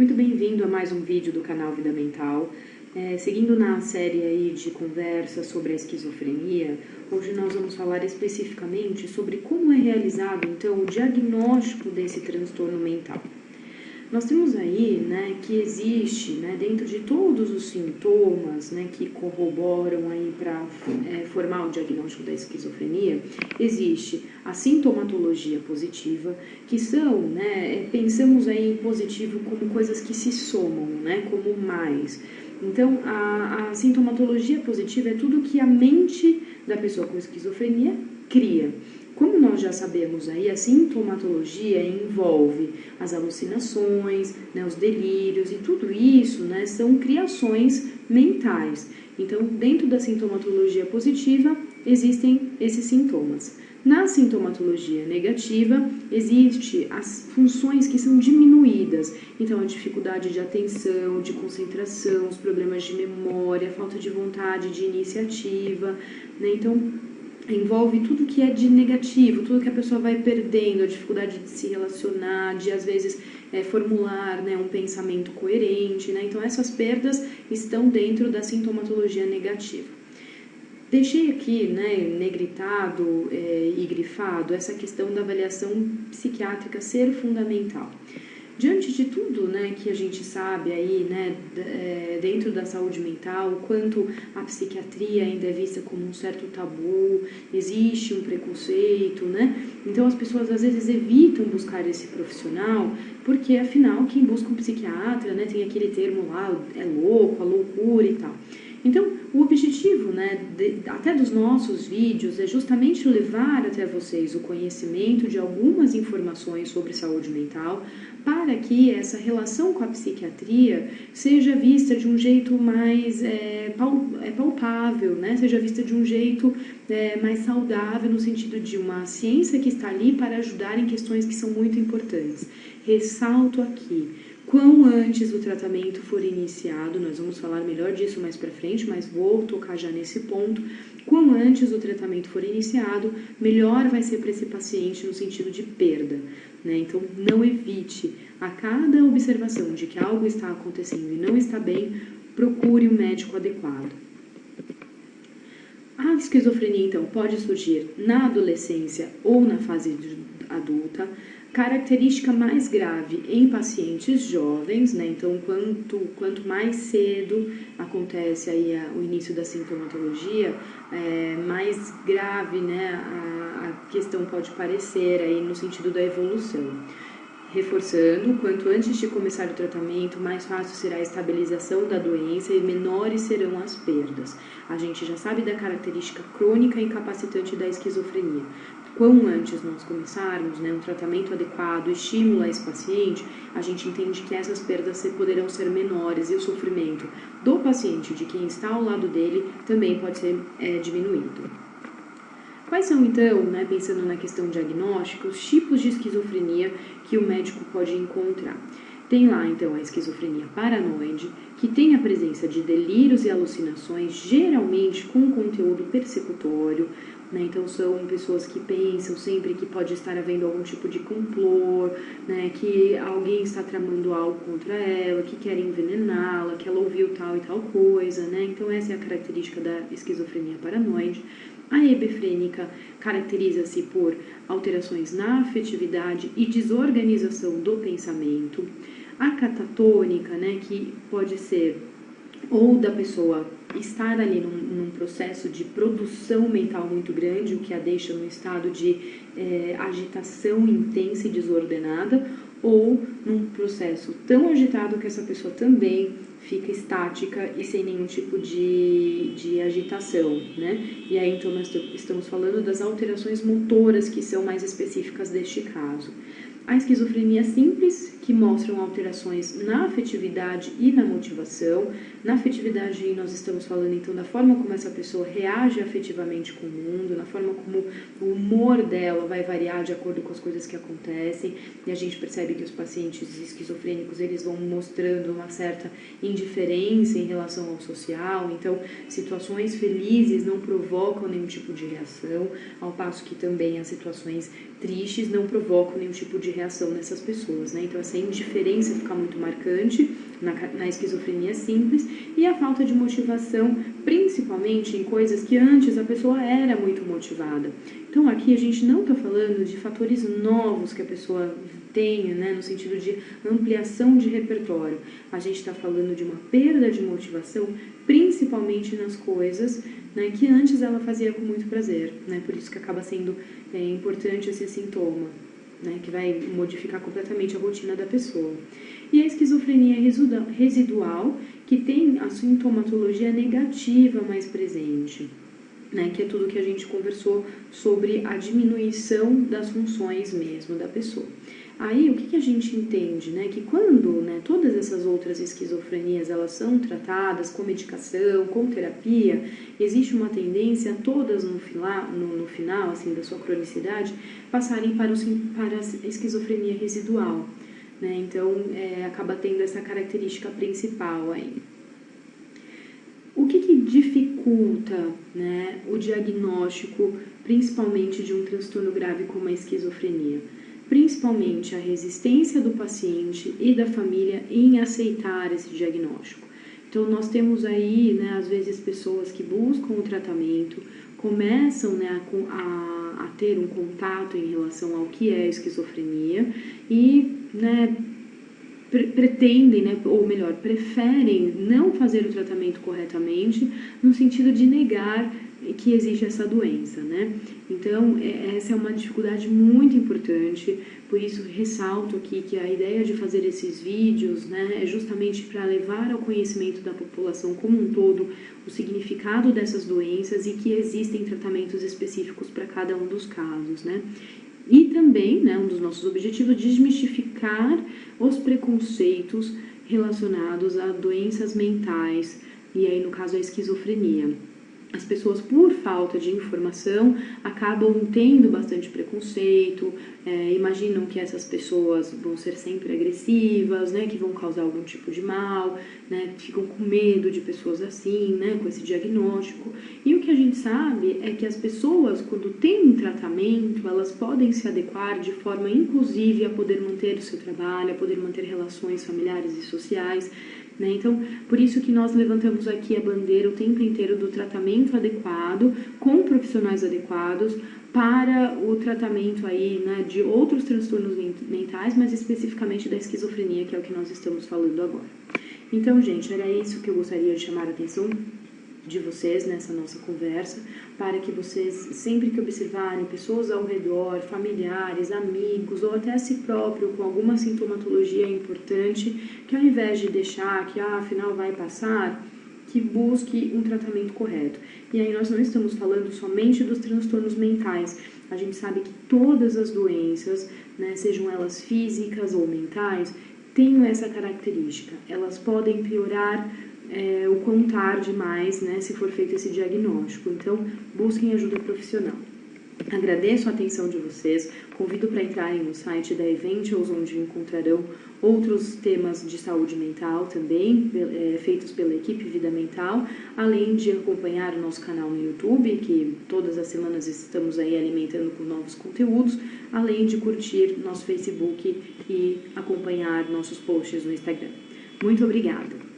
Muito bem-vindo a mais um vídeo do canal Vida Mental. Seguindo na série aí de conversa sobre a esquizofrenia, hoje nós vamos falar especificamente sobre como é realizado, então, o diagnóstico desse transtorno mental. Nós temos aí, que existe, dentro de todos os sintomas, que corroboram aí para formar o diagnóstico da esquizofrenia, existe a sintomatologia positiva, que são, pensamos aí em positivo como coisas que se somam, como mais. Então, a sintomatologia positiva é tudo que a mente da pessoa com esquizofrenia cria. Como nós já sabemos aí, a sintomatologia envolve as alucinações, os delírios e tudo isso, são criações mentais. Então, dentro da sintomatologia positiva, existem esses sintomas. Na sintomatologia negativa, existem as funções que são diminuídas. Então, a dificuldade de atenção, de concentração, os problemas de memória, a falta de vontade, de iniciativa, Então, envolve tudo que é de negativo, tudo que a pessoa vai perdendo, a dificuldade de se relacionar, de às vezes formular um pensamento coerente, Então essas perdas estão dentro da sintomatologia negativa. Deixei aqui, negritado e grifado essa questão da avaliação psiquiátrica ser fundamental. Diante de tudo que a gente sabe aí, dentro da saúde mental, o quanto a psiquiatria ainda é vista como um certo tabu, existe um preconceito, Então as pessoas às vezes evitam buscar esse profissional, porque afinal quem busca um psiquiatra, tem aquele termo lá, é louco, a loucura e tal. Então, o objetivo, até dos nossos vídeos é justamente levar até vocês o conhecimento de algumas informações sobre saúde mental, para que essa relação com a psiquiatria seja vista de um jeito mais palpável, seja vista de um jeito mais saudável, no sentido de uma ciência que está ali para ajudar em questões que são muito importantes. Ressalto aqui, quão antes o tratamento for iniciado, nós vamos falar melhor disso mais para frente, mas vou tocar já nesse ponto, quão antes o tratamento for iniciado, melhor vai ser para esse paciente no sentido de perda, Então, não evite, a cada observação de que algo está acontecendo e não está bem, procure um médico adequado. A esquizofrenia, então, pode surgir na adolescência ou na fase adulta. Característica mais grave em pacientes jovens, Então, quanto mais cedo acontece aí o início da sintomatologia, mais grave, a questão pode parecer aí no sentido da evolução. Reforçando, quanto antes de começar o tratamento, mais fácil será a estabilização da doença e menores serão as perdas. A gente já sabe da característica crônica e incapacitante da esquizofrenia. Quanto antes nós começarmos um tratamento adequado, estímulo a esse paciente, a gente entende que essas perdas poderão ser menores e o sofrimento do paciente, de quem está ao lado dele, também pode ser diminuído. Quais são, então, pensando na questão diagnóstica, os tipos de esquizofrenia que o médico pode encontrar? Tem lá, então, a esquizofrenia paranoide, que tem a presença de delírios e alucinações, geralmente com conteúdo persecutório, Então, são pessoas que pensam sempre que pode estar havendo algum tipo de complô, que alguém está tramando algo contra ela, que quer envenená-la, que ela ouviu tal e tal coisa, Então, essa é a característica da esquizofrenia paranoide. A hebefrênica caracteriza-se por alterações na afetividade e desorganização do pensamento. A catatônica, que pode ser ou da pessoa estar ali num processo de produção mental muito grande, o que a deixa num estado de agitação intensa e desordenada, ou num processo tão agitado que essa pessoa também fica estática e sem nenhum tipo de agitação, E aí, então, nós estamos falando das alterações motoras que são mais específicas deste caso. A esquizofrenia simples, que mostram alterações na afetividade e na motivação. Na afetividade, nós estamos falando, então, da forma como essa pessoa reage afetivamente com o mundo, na forma como o humor dela vai variar de acordo com as coisas que acontecem, e a gente percebe que os pacientes esquizofrênicos, eles vão mostrando uma certa indiferença em relação ao social, então, situações felizes não provocam nenhum tipo de reação, ao passo que também as situações tristes não provocam nenhum tipo de reação nessas pessoas, Então, essa indiferença fica muito marcante na esquizofrenia simples, e a falta de motivação, principalmente em coisas que antes a pessoa era muito motivada. Então aqui a gente não está falando de fatores novos que a pessoa tenha, né, no sentido de ampliação de repertório. A gente está falando de uma perda de motivação, principalmente nas coisas, né, que antes ela fazia com muito prazer, né, por isso que acaba sendo importante esse sintoma, né, que vai modificar completamente a rotina da pessoa. E a esquizofrenia residual, que tem a sintomatologia negativa mais presente, né, que é tudo que a gente conversou sobre a diminuição das funções mesmo da pessoa. Aí, o que a gente entende, né, que quando, né, todas essas outras esquizofrenias, elas são tratadas com medicação, com terapia, existe uma tendência a todas no final assim, da sua cronicidade, passarem para a esquizofrenia residual, né, então acaba tendo essa característica principal aí. O que dificulta, né, o diagnóstico, principalmente de um transtorno grave como a esquizofrenia? Principalmente a resistência do paciente e da família em aceitar esse diagnóstico. Então, nós temos aí, né, às vezes, pessoas que buscam o tratamento, começam, né, a ter um contato em relação ao que é a esquizofrenia e, né, pretendem, né, ou melhor, preferem não fazer o tratamento corretamente, no sentido de negar que existe essa doença, né? Então, essa é uma dificuldade muito importante, por isso ressalto aqui que a ideia de fazer esses vídeos, né, é justamente para levar ao conhecimento da população como um todo o significado dessas doenças e que existem tratamentos específicos para cada um dos casos, né? E também, né, um dos nossos objetivos é desmistificar os preconceitos relacionados a doenças mentais, e aí no caso a esquizofrenia. As pessoas, por falta de informação, acabam tendo bastante preconceito, imaginam que essas pessoas vão ser sempre agressivas, né, que vão causar algum tipo de mal, né, ficam com medo de pessoas assim, né, com esse diagnóstico. E o que a gente sabe é que as pessoas, quando têm um tratamento, elas podem se adequar de forma, inclusive, a poder manter o seu trabalho, a poder manter relações familiares e sociais, né? Então, por isso que nós levantamos aqui a bandeira o tempo inteiro do tratamento adequado, com profissionais adequados, para o tratamento aí, né, de outros transtornos mentais, mas especificamente da esquizofrenia, que é o que nós estamos falando agora. Então, gente, era isso que eu gostaria de chamar a atenção de vocês nessa nossa conversa, para que vocês, sempre que observarem pessoas ao redor, familiares, amigos ou até a si próprio com alguma sintomatologia importante, que ao invés de deixar que afinal vai passar, que busque um tratamento correto. E aí nós não estamos falando somente dos transtornos mentais, a gente sabe que todas as doenças, né, sejam elas físicas ou mentais, têm essa característica, elas podem piorar o quão tarde mais, né, se for feito esse diagnóstico. Então, busquem ajuda profissional. Agradeço a atenção de vocês, convido para entrarem no site da Eventials, onde encontrarão outros temas de saúde mental também, feitos pela equipe Vida Mental, além de acompanhar o nosso canal no YouTube, que todas as semanas estamos aí alimentando com novos conteúdos, além de curtir nosso Facebook e acompanhar nossos posts no Instagram. Muito obrigada!